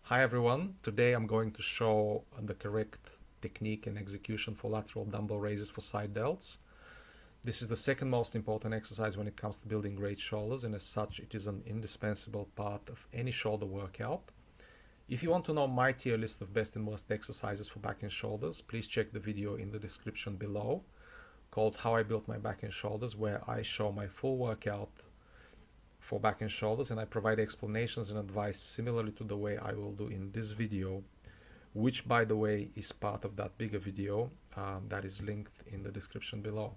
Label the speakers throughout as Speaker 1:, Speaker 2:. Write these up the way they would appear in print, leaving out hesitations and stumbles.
Speaker 1: Hi everyone, today I'm going to show the correct technique and execution for lateral dumbbell raises for side delts. This is the second most important exercise when it comes to building great shoulders, and as such it is an indispensable part of any shoulder workout. If you want to know my tier list of best and worst exercises for back and shoulders, please check the video in the description below called How I Built My Back and Shoulders, where I show my full workout for back and shoulders, and I provide explanations and advice similarly to the way I will do in this video, which by the way is part of that bigger video that is linked in the description below.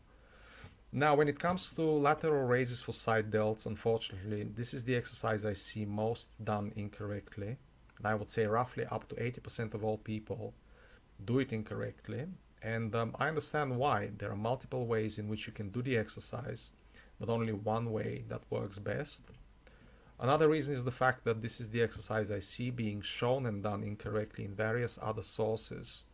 Speaker 1: Now when it comes to lateral raises for side delts, unfortunately this is the exercise I see most done incorrectly. And I would say roughly up to 80% of all people do it incorrectly, and I understand why. There are multiple ways in which you can do the exercise, but only one way that works best. Another reason is the fact that this is the exercise I see being shown and done incorrectly in various other sources,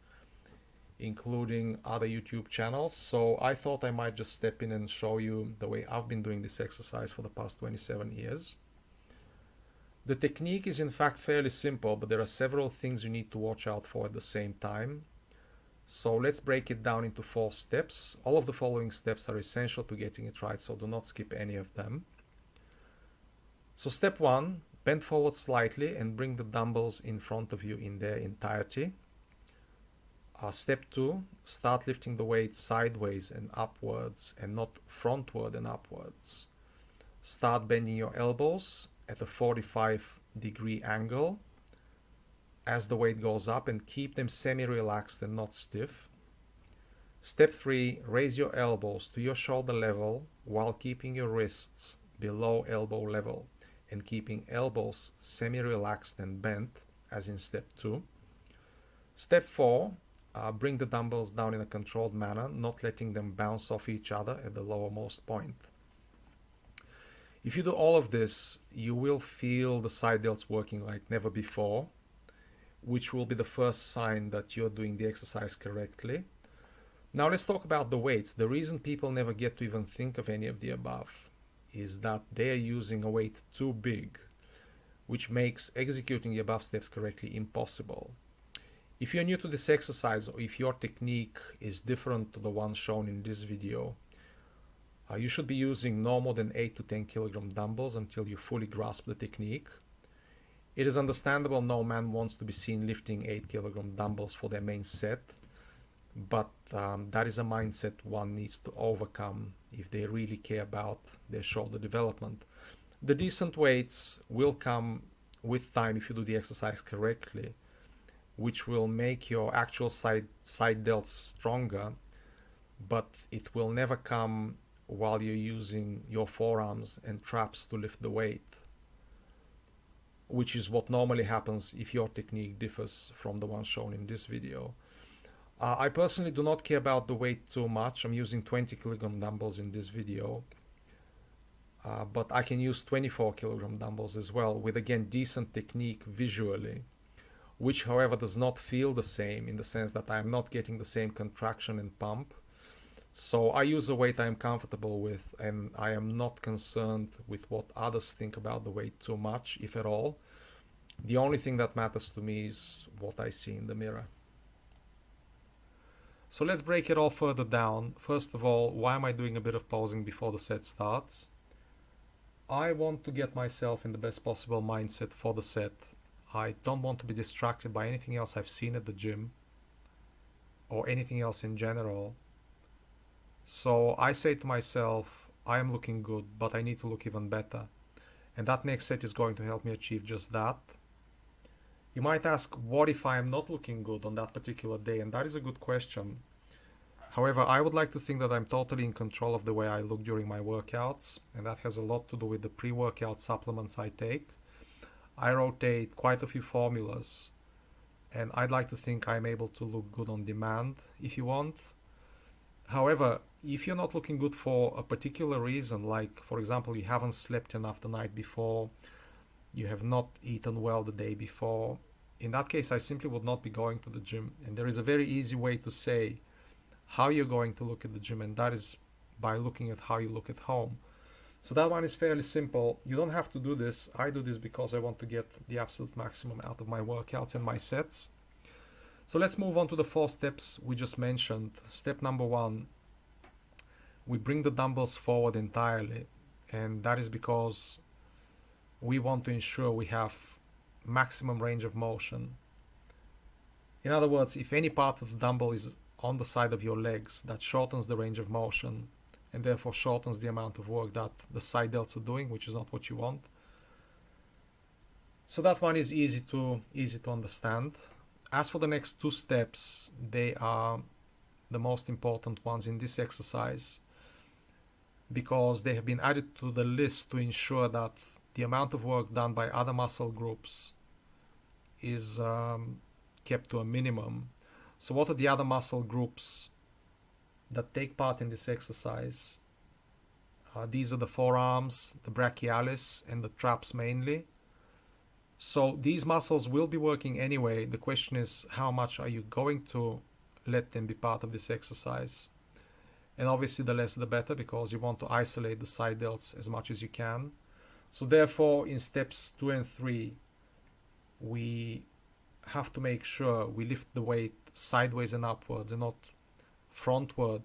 Speaker 1: including other YouTube channels. So I thought I might just step in and show you the way I've been doing this exercise for the past 27 years. The technique is in fact fairly simple, but there are several things you need to watch out for at the same time. So let's break it down into 4 steps. All of the following steps are essential to getting it right, so do not skip any of them. So step 1, bend forward slightly and bring the dumbbells in front of you in their entirety. Step 2, start lifting the weight sideways and upwards and not frontward and upwards. Start bending your elbows at a 45-degree angle as the weight goes up, and keep them semi-relaxed and not stiff. Step 3, raise your elbows to your shoulder level while keeping your wrists below elbow level and keeping elbows semi-relaxed and bent as in step 2. Step 4, bring the dumbbells down in a controlled manner, not letting them bounce off each other at the lowermost point. If you do all of this, you will feel the side delts working like never before, which will be the first sign that you're doing the exercise correctly. Now let's talk about the weights. The reason people never get to even think of any of the above is that they're using a weight too big, which makes executing the above steps correctly impossible. If you're new to this exercise, or if your technique is different to the one shown in this video, you should be using no more than 8 to 10 kilogram dumbbells until you fully grasp the technique. It is understandable no man wants to be seen lifting 8 kilogram dumbbells for their main set, but that is a mindset one needs to overcome if they really care about their shoulder development. The decent weights will come with time if you do the exercise correctly, which will make your actual side delts stronger, but it will never come while you're using your forearms and traps to lift the weight, which is what normally happens if your technique differs from the one shown in this video. I personally do not care about the weight too much. I'm using 20 kilogram dumbbells in this video, but I can use 24 kilogram dumbbells as well with, again, decent technique visually, which however does not feel the same in the sense that I am not getting the same contraction and pump. So I use a weight I am comfortable with, and I am not concerned with what others think about the weight too much, if at all. The only thing that matters to me is what I see in the mirror. So let's break it all further down. First of all, why am I doing a bit of posing before the set starts? I want to get myself in the best possible mindset for the set. I don't want to be distracted by anything else I've seen at the gym or anything else in general. So I say to myself, I am looking good, but I need to look even better. And that next set is going to help me achieve just that. You might ask, what if I am not looking good on that particular day? And that is a good question. However, I would like to think that I'm totally in control of the way I look during my workouts, and that has a lot to do with the pre-workout supplements I take. I rotate quite a few formulas, and I'd like to think I'm able to look good on demand, if you want. However, if you're not looking good for a particular reason, like for example you haven't slept enough the night before, you have not eaten well the day before, in that case I simply would not be going to the gym. And there is a very easy way to say how you're going to look at the gym, and that is by looking at how you look at home. So that one is fairly simple. You don't have to do this. I do this because I want to get the absolute maximum out of my workouts and my sets. So let's move on to the 4 steps we just mentioned. Step number 1, we bring the dumbbells forward entirely. And that is because we want to ensure we have maximum range of motion. In other words, if any part of the dumbbell is on the side of your legs, that shortens the range of motion and therefore shortens the amount of work that the side delts are doing, which is not what you want. So that one is easy to understand. As for the next 2 steps, they are the most important ones in this exercise because they have been added to the list to ensure that the amount of work done by other muscle groups is kept to a minimum. So what are the other muscle groups that take part in this exercise? These are the forearms, the brachialis, and the traps mainly. So these muscles will be working anyway. The question is, how much are you going to let them be part of this exercise? And obviously the less the better, because you want to isolate the side delts as much as you can. So therefore, in steps 2 and 3, we have to make sure we lift the weight sideways and upwards and not frontward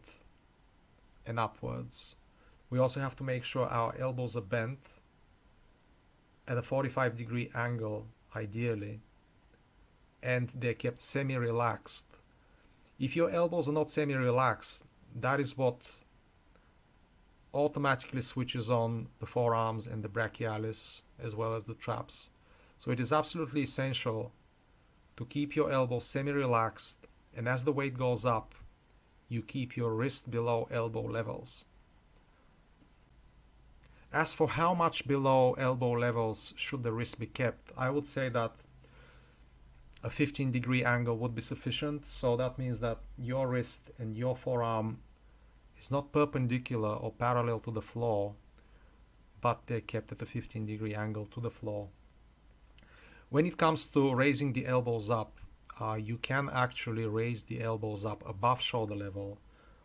Speaker 1: and upwards. We also have to make sure our elbows are bent at a 45-degree angle, ideally, and they're kept semi-relaxed. If your elbows are not semi-relaxed, that is what automatically switches on the forearms and the brachialis as well as the traps. So it is absolutely essential to keep your elbows semi-relaxed, and as the weight goes up, you keep your wrist below elbow levels. As for how much below elbow levels should the wrist be kept, I would say that a 15-degree angle would be sufficient. So that means that your wrist and your forearm is not perpendicular or parallel to the floor, but they're kept at a 15-degree angle to the floor. When it comes to raising the elbows up, you can actually raise the elbows up above shoulder level,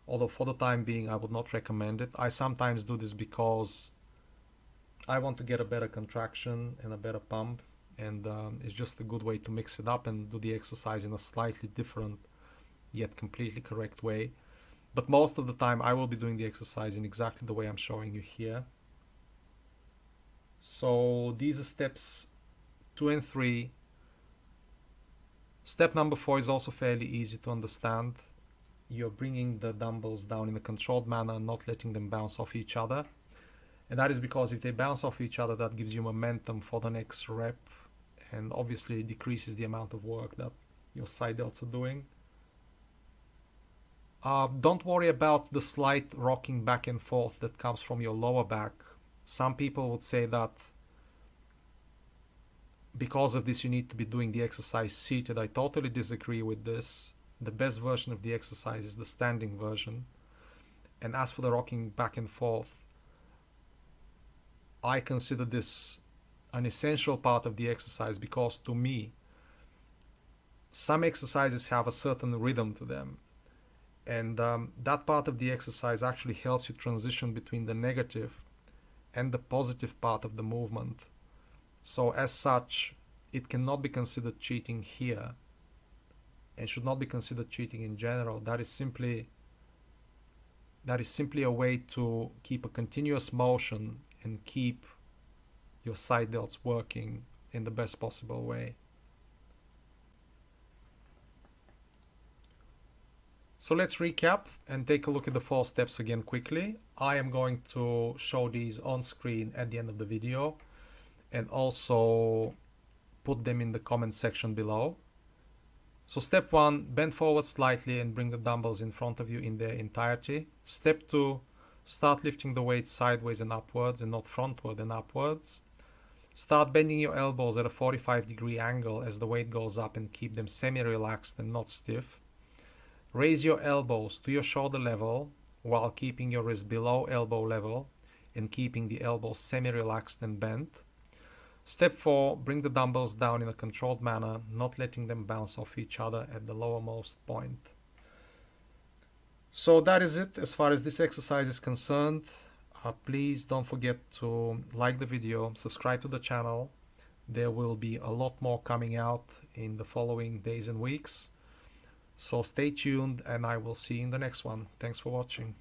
Speaker 1: although for the time being I would not recommend it. I sometimes do this because I want to get a better contraction and a better pump, and it's just a good way to mix it up and do the exercise in a slightly different yet completely correct way. But most of the time I will be doing the exercise in exactly the way I'm showing you here. So these are steps 2 and 3. Step number 4 is also fairly easy to understand. You're bringing the dumbbells down in a controlled manner, not letting them bounce off each other. And that is because if they bounce off each other, that gives you momentum for the next rep, and obviously decreases the amount of work that your side delts are doing. Don't worry about the slight rocking back and forth that comes from your lower back. Some people would say that because of this you need to be doing the exercise seated. I totally disagree with this. The best version of the exercise is the standing version. And as for the rocking back and forth, I consider this an essential part of the exercise because, to me, some exercises have a certain rhythm to them, and that part of the exercise actually helps you transition between the negative and the positive part of the movement. So as such, it cannot be considered cheating here and should not be considered cheating in general. That is simply a way to keep a continuous motion and keep your side delts working in the best possible way. So let's recap and take a look at the 4 steps again quickly. I am going to show these on screen at the end of the video and also put them in the comment section below. So step 1, bend forward slightly and bring the dumbbells in front of you in their entirety. Step 2, start lifting the weight sideways and upwards and not frontward and upwards. Start bending your elbows at a 45-degree angle as the weight goes up and keep them semi-relaxed and not stiff. Raise your elbows to your shoulder level while keeping your wrist below elbow level and keeping the elbows semi-relaxed and bent. Step 4, bring the dumbbells down in a controlled manner, not letting them bounce off each other at the lowermost point. So that is it as far as this exercise is concerned. Please don't forget to like the video, subscribe to the channel. There will be a lot more coming out in the following days and weeks. So stay tuned, and I will see you in the next one. Thanks for watching.